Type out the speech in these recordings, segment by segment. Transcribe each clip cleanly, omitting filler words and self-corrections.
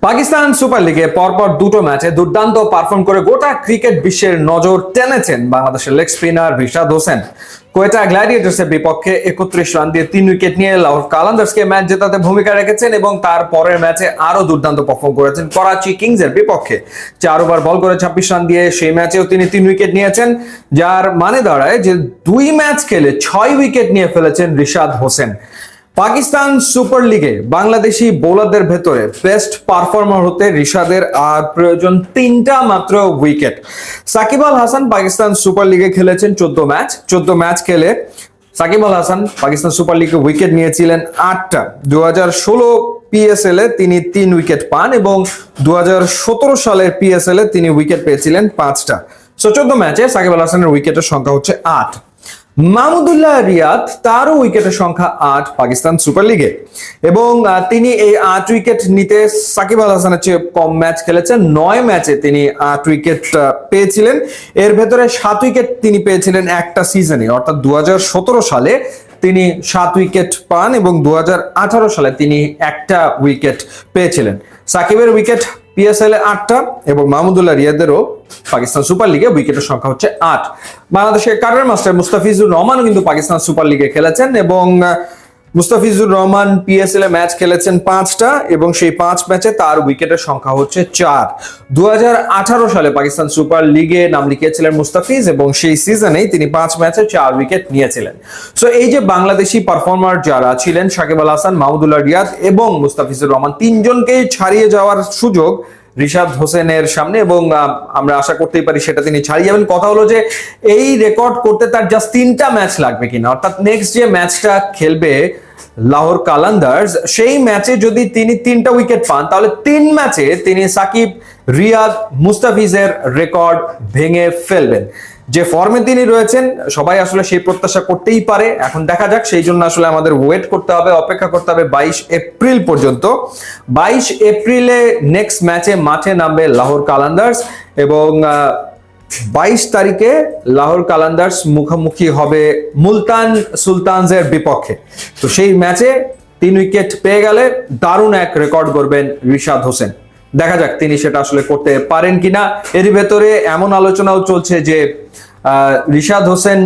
Pakistan super লিগে পরপর দুটো ম্যাচে দুর্দান্ত পারফর্ম করে গোটা ক্রিকেট বিশ্বের নজর টেনেছেন বাংলাদেশের লেগ স্পিনার রিশাদ হোসেন। কোয়েটা গ্ল্যাডিয়েটর্সের বিপক্ষে 31 রান দিয়ে 3 উইকেট নিয়ে লাহোর কালান্দার্সকে ম্যাচ জেতাতে ভূমিকা রেখেছেন এবং তার পরের ম্যাচে আরো দুর্দান্ত পারফর্ম করেছেন করাচি কিংসের বিপক্ষে। 4 ওভার বল করে 26 রান দিয়ে সেই ম্যাচেও তিনি 3 উইকেট নিয়েছেন, যার মানে দাঁড়ায় যে 2 ম্যাচ খেলে 6 উইকেট নিয়ে ফেলেছেন রিশাদ হোসেন। পাকিস্তান সুপার লিগে বাংলাদেশি বোলারদের ভেতরে বেস্ট পারফর্মার হতে রিশাদের আর প্রয়োজন 3টা মাত্র উইকেট। সাকিব আল হাসান পাকিস্তান সুপার লিগে খেলেছেন 14 ম্যাচ খেলে সাকিব আল হাসান পাকিস্তান সুপার লিগে উইকেট নিয়েছিলেন 8টা। 2016 পিএসএল এ তিনি 3 উইকেট পান এবং 2017 সালের পিএসএল এ তিনি উইকেট পেয়েছিলেন 5টা। 14 ম্যাচে সাকিব আল হাসানের উইকেটের সংখ্যা হচ্ছে 8। মাহমুদুল্লাহ রিয়াদ, তারও উইকেটের সংখ্যা 8 পাকিস্তান সুপার লিগে, এবং তিনি এই 8 উইকেট নিতে সাকিব আল হাসানের চেয়ে কম ম্যাচ খেলেছেন। 9 ম্যাচে তিনি 8 উইকেট পেয়েছিলেন, এর ভেতরে 7 উইকেট তিনি পেয়েছিলেন একটা সিজনে, অর্থাৎ 2017 সালে তিনি 7 উইকেট পান এবং 2018 সালে তিনি একটা উইকেট পেয়েছিলেন। সাকিবের উইকেট পিএসএল এ 8টা এবং মাহমুদুল্লাহ রিয়াদেরও পাকিস্তান সুপার লিগে উইকেটের সংখ্যা হচ্ছে 8। বাংলাদেশের কাটার মাস্টার মুস্তাফিজুর রহমানও কিন্তু পাকিস্তান সুপার লিগে খেলেছেন এবং মুস্তাফিজুর রহমান পিএসএল এ ম্যাচ খেলেছেন 5টা এবং সেই 5 ম্যাচে তার উইকেটের সংখ্যা হচ্ছে 4। 2018 সালে পাকিস্তান সুপার লিগে নাম লিখিয়েছিলেন মুস্তাফিজ এবং সেই সিজনেই তিনি 5 ম্যাচে 4 উইকেট নিয়েছিলেন। সো এই যে বাংলাদেশি পারফর্মার যারা ছিলেন সাকিব আল হাসান, মাহমুদুল্লাহ রিয়াদ এবং মুস্তাফিজুর রহমান, তিনজনকেই ছাড়িয়ে যাওয়ার সুযোগ রিশাদ হোসেনের সামনে এবং আমরা আশা করতেই পারি সেটা তিনি ছাড়িয়ে যাবেন। কথা হলো যে এই রেকর্ড করতে তার জাস্ট 3টা ম্যাচ লাগবে কিনা, অর্থাৎ নেক্সট যে ম্যাচটা খেলবে লাহোর কালান্দার্স, সেই ম্যাচে যদি তিনি 3টা উইকেট পান তাহলে 3 ম্যাচে তিনি সাকিব, রিয়াদ, মুস্তাফিজের রেকর্ড ভেঙে ফেলবেন। যে ফর্মে তিনি রয়েছেন সবাই আসলে সেই প্রত্যাশা করতেই পারে। এখন দেখা যাক, সেই জন্য আসলে আমাদের ওয়েট করতে হবে, অপেক্ষা করতে হবে 22 এপ্রিল পর্যন্ত। 22 এপ্রিলে নেক্সট ম্যাচে মাঠে নামবে লাহোর কালান্দার্স এবং 22 তারিখে লাহোর কালান্দার্স মুখোমুখি হবে মুলতান সুলতানসের বিপক্ষে। তো সেই ম্যাচে 3 উইকেট পেয়ে গেলে দারুণ এক রেকর্ড করবেন রিশাদ হোসেন। দেখা যাক তিনি সেটা আসলে করতে পারেন কিনা। এরই ভেতরে এমন আলোচনাও চলছে যে রিশাদ হোসেন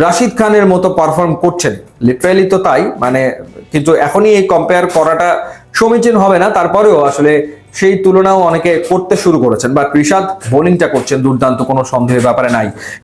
রাশিদ খানের মতো পারফর্ম করছেন, লিটারালি তো তাই, মানে কিন্তু এখনই এই কম্পেয়ার করাটা সমীচীন হবে না। তারপরেও আসলে সেই তুলনাও অনেকে করতে শুরু করেছেন, বাট রিশাদ বোলিংটা করছেন দুর্দান্ত, কোনো সন্দেহের ব্যাপারে নাই।